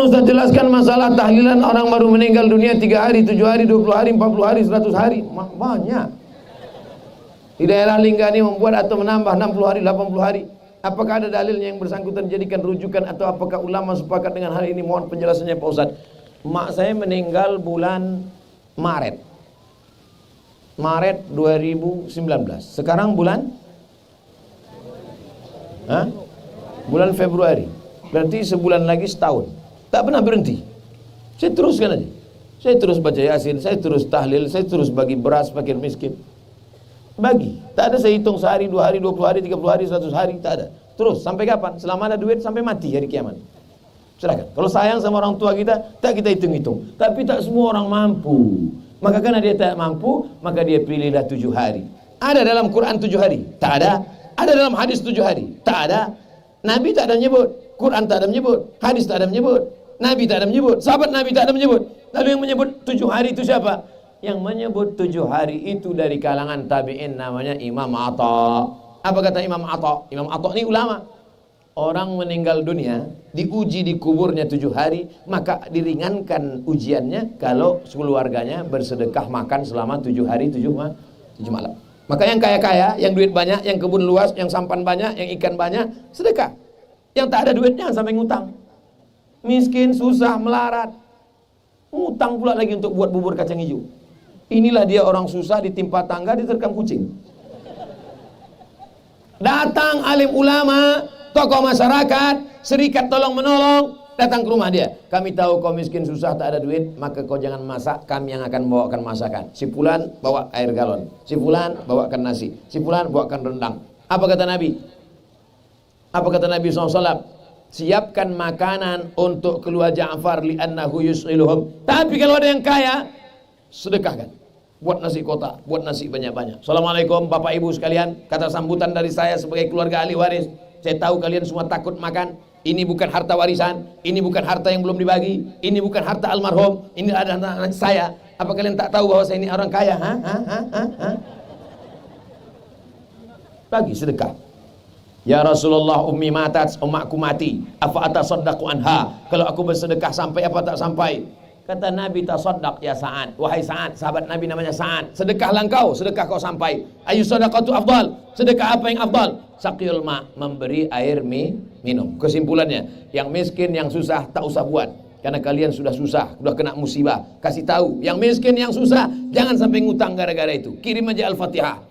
Ustaz jelaskan masalah tahlilan orang baru meninggal dunia 3 hari, 7 hari, 20 hari, 40 hari, 100 hari. Banyak. Di daerah Linggani membuat atau menambah 60 hari, 80 hari. Apakah ada dalilnya yang bersangkutan jadikan rujukan atau apakah ulama sepakat dengan hal ini? Mohon penjelasannya Pak Ustaz. Mak saya meninggal bulan Maret 2019. Sekarang bulan bulan Februari. Berarti sebulan lagi setahun. Tak pernah berhenti. Saya teruskan aja. Saya terus baca Yasin, saya terus tahlil, saya terus bagi beras fakir miskin. Bagi. Tak ada saya hitung sehari, 2 hari, 20 hari, 30 hari, 100 hari, tak ada. Terus sampai kapan? Selama ada duit sampai mati hari kiamat. Silakan. Kalau sayang sama orang tua kita, tak kita hitung-hitung. Tapi tak semua orang mampu. Maka karena dia tak mampu, maka dia pilihlah 7 hari. Ada dalam Quran 7 hari? Tak ada. Ada dalam hadis 7 hari? Tak ada. Nabi tak ada menyebut, Quran tak ada menyebut, hadis tak ada menyebut, Nabi tak ada menyebut, sahabat Nabi tak ada menyebut. Lalu yang menyebut 7 hari itu siapa? Yang menyebut 7 hari itu dari kalangan tabi'in, namanya Imam Atha. Apa kata Imam Atha? Imam Atha ini ulama. Orang meninggal dunia diuji di kuburnya 7 hari, maka diringankan ujiannya kalau keluarganya bersedekah makan selama 7 hari 7 malam. Maka yang kaya-kaya, yang duit banyak, yang kebun luas, yang sampan banyak, yang ikan banyak, sedekah. Yang tak ada duit jangan sampai ngutang. Miskin, susah, melarat, ngutang pula lagi untuk buat bubur kacang hijau. Inilah dia orang susah ditimpa tangga, diterkam kucing. Datang alim ulama, tokoh masyarakat, serikat tolong menolong, datang ke rumah dia. Kami tahu kau miskin susah tak ada duit, maka kau jangan masak, kami yang akan bawakan masakan. Si fulan bawa air galon, si fulan bawakan nasi, si fulan bawakan rendang. Apa kata Nabi? Apa kata Nabi SAW? Siapkan makanan untuk keluarga Ja'far li'annahu yus'iluhum. Tapi kalau ada yang kaya, sedekahkan. Buat nasi kotak, buat nasi banyak-banyak. Assalamualaikum Bapak Ibu sekalian, kata sambutan dari saya sebagai keluarga ahli waris. Saya tahu kalian semua takut makan. Ini bukan harta warisan, ini bukan harta yang belum dibagi, ini bukan harta almarhum, ini ada anak saya. Apa kalian tak tahu bahwa saya ini orang kaya? Bagi sedekah. Ya Rasulullah, ummi matat, umakku mati. Afa atasaddaqu anha? Kalau aku bersedekah sampai apa tak sampai? Kata Nabi, tasaddaq ya Sa'ad. Wahai Sa'ad, sahabat Nabi namanya Sa'ad, sedekahlah engkau, sedekah kau sampai. Ayu sadaqatu afdal? Sedekah apa yang afdal? Saqiyul ma, memberi air minum. Kesimpulannya, yang miskin, yang susah tak usah buat. Karena kalian sudah susah, sudah kena musibah. Kasih tahu, yang miskin, yang susah, jangan sampai ngutang gara-gara itu. Kirim aja Al-Fatihah.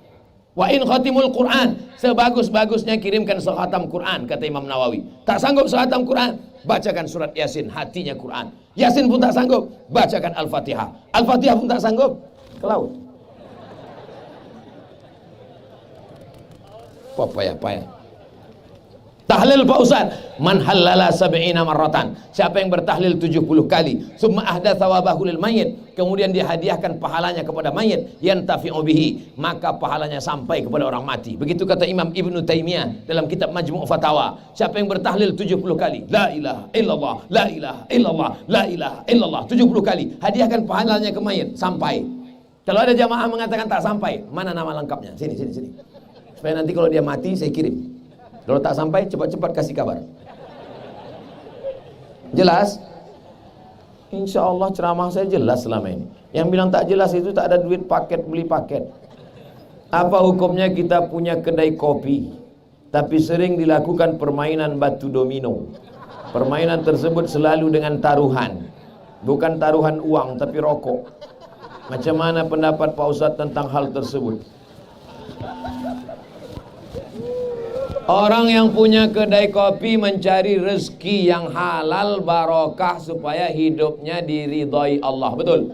Wa in khatimul Quran, sebagus-bagusnya kirimkan sehatam Quran, kata Imam Nawawi. Tak sanggup sehatam Quran, bacakan surat Yasin, hatinya Quran. Yasin pun tak sanggup, bacakan Al-Fatihah. Al-Fatihah pun tak sanggup, ke laut. Payah-payah. Tahlil Pak Ustaz, man halala sab'ina marratan. Siapa yang bertahlil 70 kali, summa ahdatsa wabahu lil mayyit, kemudian dia hadiahkan pahalanya kepada mayit, yantafi'u bihi, maka pahalanya sampai kepada orang mati. Begitu kata Imam Ibnu Taimiyah dalam kitab Majmu' Fatawa. Siapa yang bertahlil 70 kali, la ilaha illallah, la ilaha illallah, la ilaha illallah 70 kali, hadiahkan pahalanya ke mayit sampai. Kalau ada jamaah mengatakan tak sampai, mana nama lengkapnya? Sini. Supaya nanti kalau dia mati saya kirim. Kalau tak sampai, cepat-cepat kasih kabar. Jelas? Insya Allah ceramah saya jelas selama ini. Yang bilang tak jelas itu tak ada duit paket, beli paket. Apa hukumnya kita punya kedai kopi, tapi sering dilakukan permainan batu domino. Permainan tersebut selalu dengan taruhan. Bukan taruhan uang, tapi rokok. Macam mana pendapat Pak Ustadz tentang hal tersebut? Orang yang punya kedai kopi mencari rezeki yang halal barokah supaya hidupnya diridhai Allah. Betul?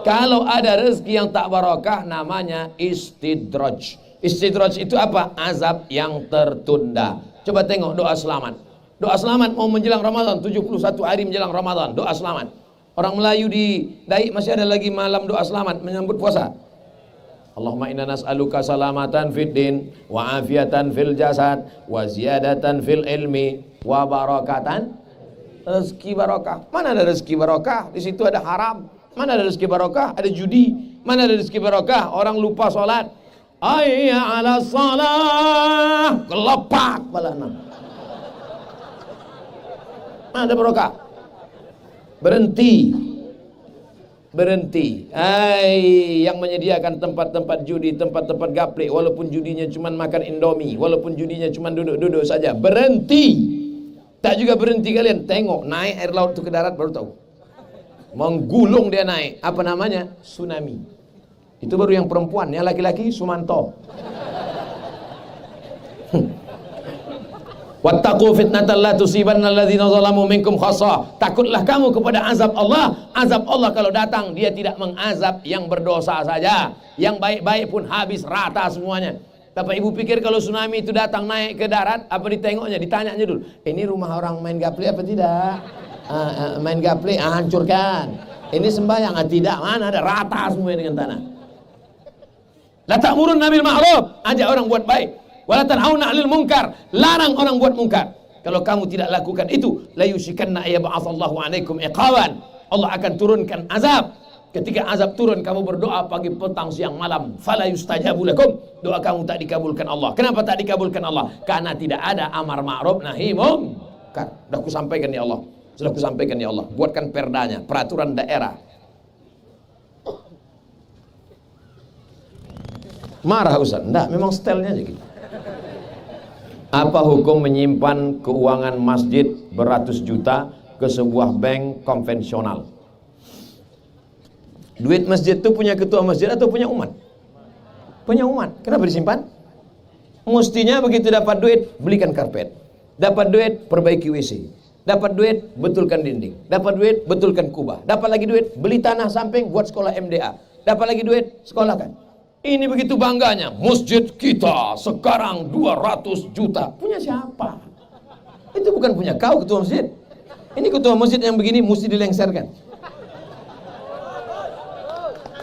Kalau ada rezeki yang tak barokah, namanya istidraj. Istidraj itu apa? Azab yang tertunda. Coba tengok doa selamat. Doa selamat mau menjelang Ramadan, 71 hari menjelang Ramadan, doa selamat. Orang Melayu di Daik masih ada lagi malam doa selamat menyambut puasa. Allahumma inna nas'aluka salamatan fid din wa afiatan fil jasad wa ziyadatan fil ilmi wa barakatan, rezeki barokah. Mana ada rezeki barokah? Di situ ada haram. Mana ada rezeki barokah? Ada judi. Mana ada rezeki barokah? Orang lupa salat. Hayya 'ala shalah, gelepak balana. Mana ada barokah? Berhenti. Berhenti. Yang menyediakan tempat-tempat judi, tempat-tempat gaplek, walaupun judinya cuma makan Indomie, walaupun judinya cuma duduk-duduk saja, berhenti. Tak juga berhenti kalian, tengok naik air laut itu ke darat baru tahu. Menggulung dia naik. Apa namanya? Tsunami. Itu baru yang perempuan, yang laki-laki Sumanto. Wattaqu fitnatan la tusibanna alladzina zalamu minkum khassah. Takutlah kamu kepada azab Allah. Azab Allah kalau datang, dia tidak mengazab yang berdosa saja. Yang baik-baik pun habis rata semuanya. Bapak Ibu pikir kalau tsunami itu datang naik ke darat, apa ditengoknya? Ditanyanya dulu, ini rumah orang main gaple apa tidak? Main gaple, hancurkan. Ini sembahyang, tidak, mana ada, rata semua dengan tanah. La ta'murun bil ma'ruf, ajak orang buat baik. Wala tanhauna 'anil munkar, larang orang buat mungkar. Kalau kamu tidak lakukan itu, la yushikanna ayyab'atsallahu 'alaikum iqaban. Allah akan turunkan azab. Ketika azab turun, kamu berdoa pagi, petang, siang, malam, fala yustajabu lakum. Doa kamu tak dikabulkan Allah. Kenapa tak dikabulkan Allah? Karena tidak ada amar ma'ruf nahi munkar. Sudah aku sampaikan ya Allah. Sudah aku sampaikan ya Allah. Buatkan perdanya, peraturan daerah. Marah Ustaz? Enggak, memang stylenya aja gitu. Apa hukum menyimpan keuangan masjid beratus juta ke sebuah bank konvensional? Duit masjid itu punya ketua masjid atau punya umat? Punya umat. Kenapa disimpan? Mestinya begitu dapat duit, belikan karpet. Dapat duit, perbaiki WC. Dapat duit, betulkan dinding. Dapat duit, betulkan kubah. Dapat lagi duit, beli tanah samping buat sekolah MDA. Dapat lagi duit, sekolahkan. Ini begitu bangganya, masjid kita sekarang 200 juta. Punya siapa? Itu bukan punya kau ketua masjid. Ini ketua masjid yang begini mesti dilengserkan.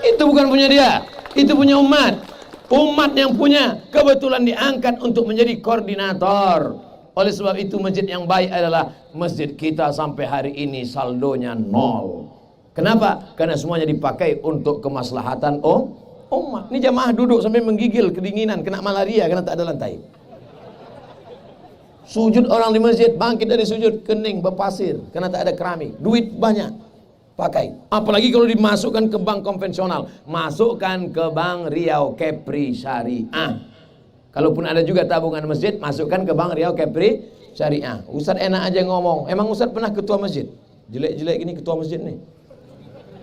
Itu bukan punya dia, itu punya umat. Umat yang punya, kebetulan diangkat untuk menjadi koordinator. Oleh sebab itu masjid yang baik adalah masjid kita sampai hari ini saldonya 0. Kenapa? Karena semuanya dipakai untuk kemaslahatan umat. Ini jamaah duduk sampai menggigil kedinginan, kena malaria karena tak ada lantai. Sujud orang di masjid, bangkit dari sujud kening berpasir karena tak ada keramik. Duit banyak, pakai. Apalagi kalau dimasukkan ke bank konvensional, masukkan ke Bank Riau Kepri Syariah. Kalaupun ada juga tabungan masjid, masukkan ke Bank Riau Kepri Syariah. Ustaz enak aja ngomong. Emang Ustaz pernah ketua masjid? Jelek-jelek gini ketua masjid nih.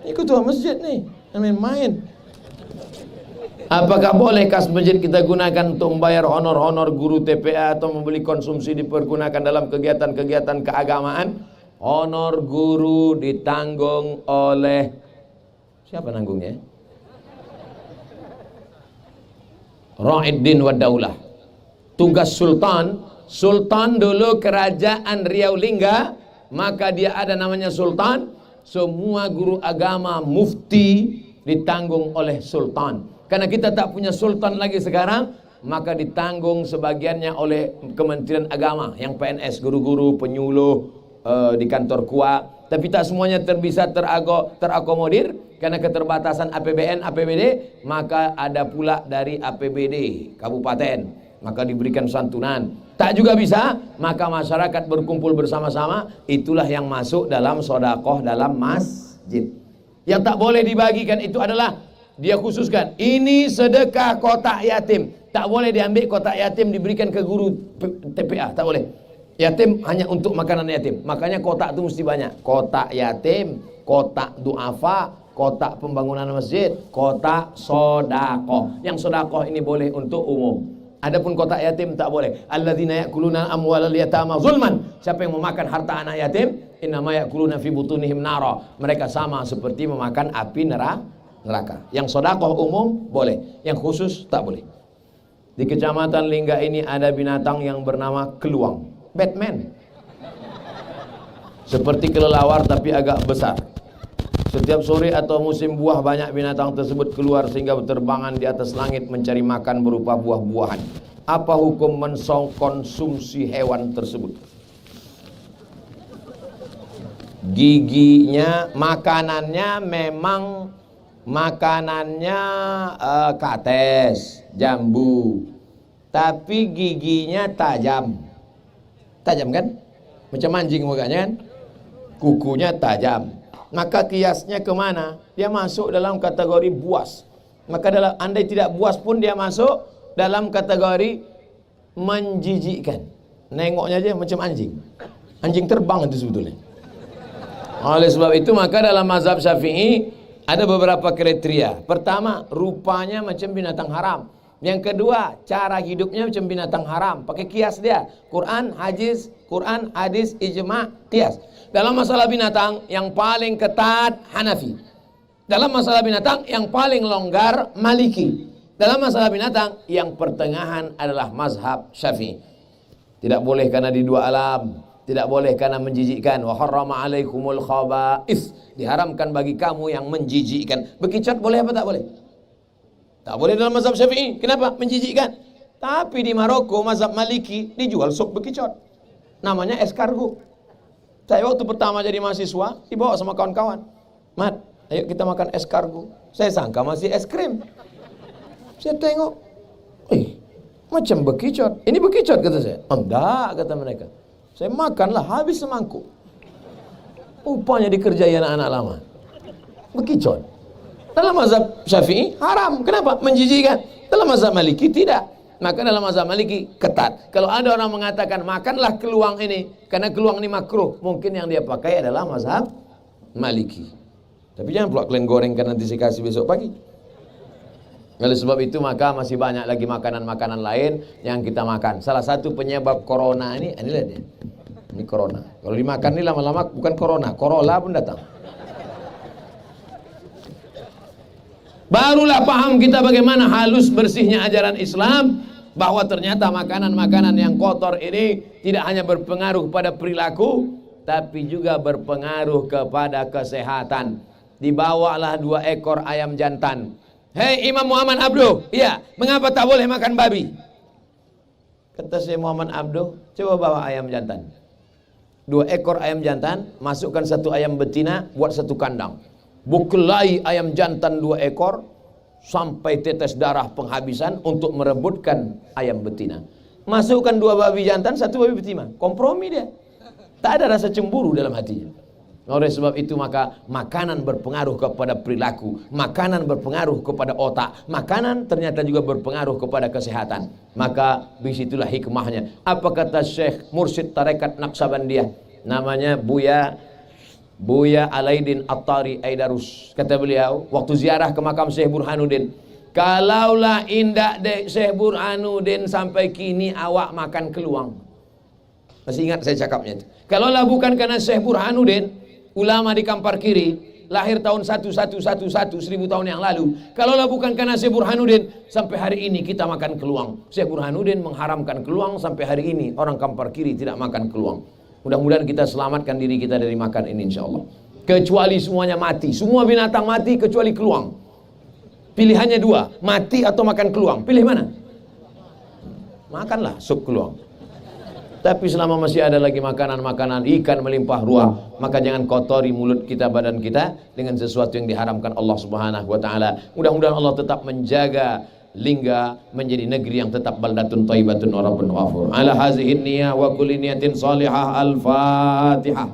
Ini ketua masjid nih, main-main. Apakah boleh kas masjid kita gunakan untuk membayar honor-honor guru TPA atau membeli konsumsi dipergunakan dalam kegiatan-kegiatan keagamaan? Honor guru ditanggung oleh siapa nanggungnya? Ra'iddin wa daulah. Tugas sultan, sultan dulu kerajaan Riau Lingga, maka dia ada namanya sultan. Semua guru agama mufti ditanggung oleh sultan. Karena kita tak punya sultan lagi sekarang, maka ditanggung sebagiannya oleh Kementerian Agama, yang PNS, guru-guru, penyuluh di kantor KUA. Tapi tak semuanya bisa terakomodir karena keterbatasan APBN, APBD, maka ada pula dari APBD kabupaten, maka diberikan santunan. Tak juga bisa, maka masyarakat berkumpul bersama-sama, itulah yang masuk dalam sodakoh dalam masjid. Yang tak boleh dibagikan itu adalah dia khususkan, ini sedekah kotak yatim. Tak boleh diambil kotak yatim diberikan ke guru TPA, tak boleh. Yatim hanya untuk makanan yatim. Makanya kotak itu mesti banyak. Kotak yatim, kotak duafa, kotak pembangunan masjid, kotak sodakoh. Yang sodakoh ini boleh untuk umum. Adapun kotak yatim tak boleh. Alladzina ya'kuluna amwalal yatama zulman. Siapa yang memakan harta anak yatim, innama ya'kuluna fi butunihim nara. Mereka sama seperti memakan api neraka. Yang sodakoh umum boleh, yang khusus tak boleh. Di kecamatan Lingga ini ada binatang yang bernama keluang, Batman. Seperti kelelawar tapi agak besar. Setiap sore atau musim buah banyak binatang tersebut keluar sehingga berterbangan di atas langit mencari makan berupa buah-buahan. Apa hukum mengkonsumsi hewan tersebut? Giginya, makanannya kates, jambu, tapi giginya tajam kan? Macam anjing mukanya kan? Kukunya tajam. maka kiasnya kemana? Dia masuk dalam kategori buas. Maka dalam andai tidak buas pun dia masuk dalam kategori menjijikkan. Nengoknya aja macam anjing. Anjing terbang itu sebetulnya. Oleh sebab itu maka dalam mazhab Syafi'i ada beberapa kriteria. Pertama, rupanya macam binatang haram. Yang kedua, cara hidupnya macam binatang haram. Pakai kias dia. Quran, hadis, ijma', kias. Dalam masalah binatang yang paling ketat Hanafi. Dalam masalah binatang yang paling longgar Maliki. Dalam masalah binatang yang pertengahan adalah mazhab Syafi'i. Tidak boleh karena di dua alam. Tidak boleh karena menjijikkan. Wa harrama alaikumul khaba'ith. Diharamkan bagi kamu yang menjijikkan. Bekicot boleh apa tak boleh? Tak boleh dalam mazhab Syafi'i. Kenapa? Menjijikkan. Tapi di Maroko mazhab Maliki dijual sup bekicot. Namanya escargot. Saya waktu pertama jadi mahasiswa dibawa sama kawan-kawan. Mat, ayo kita makan escargot. Saya sangka masih es krim. Saya tengok, macam bekicot. Ini bekicot kata saya. Enggak, kata mereka. Saya makanlah habis semangkuk. Rupanya dikerjai anak-anak lama. Bekicot. Dalam mazhab Syafi'i haram. Kenapa? Menjijikkan. Dalam mazhab Maliki tidak. Maka dalam mazhab Maliki ketat. Kalau ada orang mengatakan makanlah keluang ini karena keluang ini makruh, mungkin yang dia pakai adalah mazhab Maliki. Tapi jangan pula kalian gorengkan, nanti saya kasih besok pagi. Oleh sebab itu maka masih banyak lagi makanan-makanan lain yang kita makan. Salah satu penyebab corona inilah dia. Ini corona. Kalau dimakan ini lama-lama bukan corona, Corolla pun datang. Barulah paham kita bagaimana halus bersihnya ajaran Islam, bahwa ternyata makanan-makanan yang kotor ini tidak hanya berpengaruh pada perilaku, tapi juga berpengaruh kepada kesehatan. Dibawalah 2 ekor ayam jantan. Hei Imam Muhammad Abduh, iya, mengapa tak boleh makan babi? Kata saya Muhammad Abduh, coba bawa ayam jantan. 2 ekor ayam jantan, masukkan 1 ayam betina, buat 1 kandang. Bukelai ayam jantan 2 ekor, sampai tetes darah penghabisan untuk merebutkan ayam betina. Masukkan 2 babi jantan, 1 babi betina. Kompromi dia. Tak ada rasa cemburu dalam hatinya. Oleh sebab itu maka makanan berpengaruh kepada perilaku, makanan berpengaruh kepada otak, makanan ternyata juga berpengaruh kepada kesehatan. Maka disitulah hikmahnya. Apa kata Syekh Mursyid Tarekat Naqsabandiyah, namanya Buya Alaidin At-Tari Aidarus. Kata beliau waktu ziarah ke makam Syekh Burhanuddin, kalaulah indak dek Syekh Burhanuddin sampai kini awak makan keluang. Masih ingat saya cakapnya itu. Kalaulah bukan karena Syekh Burhanuddin, ulama di Kampar Kiri, lahir tahun 1111, 1000 tahun yang lalu. Kalaulah bukan karena Syekh Burhanuddin, sampai hari ini kita makan keluang. Syekh Burhanuddin mengharamkan keluang, sampai hari ini orang Kampar Kiri tidak makan keluang. Mudah-mudahan kita selamatkan diri kita dari makan ini insyaAllah. Kecuali semuanya mati. Semua binatang mati kecuali keluang. Pilihannya 2, mati atau makan keluang. Pilih mana? Makanlah sup keluang. Tapi selama masih ada lagi makanan-makanan ikan melimpah ruah, maka jangan kotori mulut kita, badan kita dengan sesuatu yang diharamkan Allah Subhanahu wa taala. Mudah-mudahan Allah tetap menjaga Lingga menjadi negeri yang tetap baldatun thayyibatun wa rabbun ghafur. Ala hazihi niyyah wa kulli niyatin salihah. Al-Fatihah.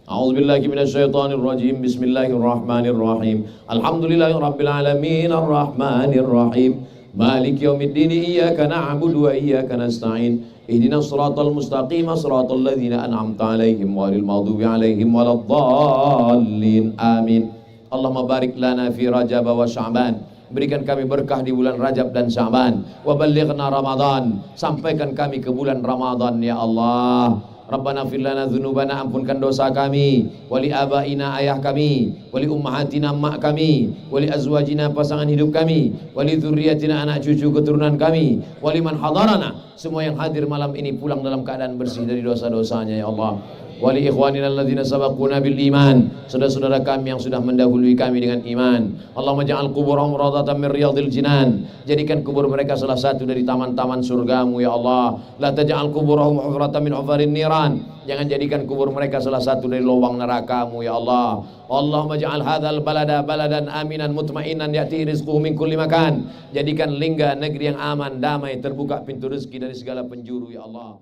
A'udzu billahi minasyaitonir rajim. Bismillahirrahmanirrahim. Alhamdulillahirabbil alamin arrahmanir rahim. Maliki yaumiddin. Iyyaka na'budu wa iyyaka nasta'in. Ihdinas siratal mustaqim, siratal ladzina an'amta 'alaihim ghairil maghdubi 'alaihim waladdallin. Amin. Allahumma barik lana fi Rajab wa Sya'ban. Berikan kami berkah di bulan Rajab dan Sya'ban. Wa ballighna Ramadan. Sampaikan kami ke bulan Ramadan ya Allah. Rabbana fir lana dzunubana, ampunkan dosa kami, wali abaina, ayah kami, wali ummahatina, mak kami, wali azwajina, pasangan hidup kami, wali dzurriyyatina, anak cucu keturunan kami, wali man hadarana, semua yang hadir malam ini pulang dalam keadaan bersih dari dosa-dosanya ya Allah. Wali ikhwanina alladzina sabaquna bil iman, saudara-saudara kami yang sudah mendahului kami dengan iman. Allahumma ja'al quburahum rawdatan min riyadil jinan, jadikan kubur mereka salah satu dari taman-taman surgamu ya Allah. La taj'al quburahum hufratan min hufarin niran, jangan jadikan kubur mereka salah satu dari lubang nerakamu ya Allah. Allahumma ja'al hadzal balada baladan aminan mutmainan ya'ti rizquhu min kulli makan, jadikan Lingga negeri yang aman, damai, terbuka pintu rezeki dari segala penjuru ya Allah.